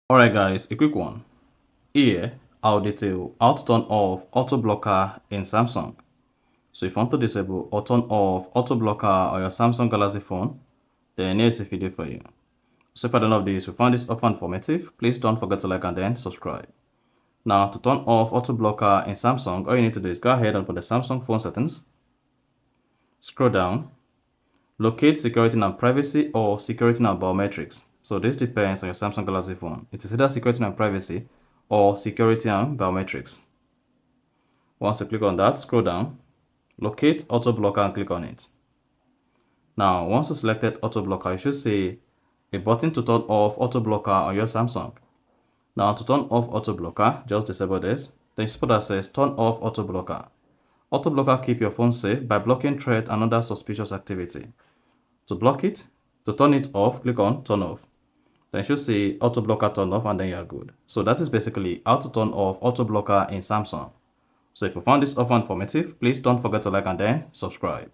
Alright guys, a quick one. Here, I'll detail how to turn off auto blocker in Samsung. So if you want to disable or turn off auto blocker on your Samsung Galaxy phone, then here's a video for you. So if I don't know this, if you found this offer informative, please don't forget to like and then subscribe. Now to turn off auto blocker in Samsung, all you need to do is go ahead and put the Samsung phone settings, scroll down, locate security and privacy or security and biometrics. So this depends on your Samsung Galaxy phone. It is either security and privacy or security and biometrics. Once you click on that, scroll down, locate auto blocker and click on it. Now, once you selected auto blocker, you should see a button to turn off auto blocker on your Samsung. Now, to turn off auto blocker, just disable this. Then you spot that says turn off auto blocker. Auto blocker keep your phone safe by blocking threat and other suspicious activity. To block it, to turn it off, click on turn off. Then you should see auto blocker turn off and then you're good. So that is basically how to turn off auto blocker in Samsung. So if you found this offer informative, please don't forget to like and then subscribe.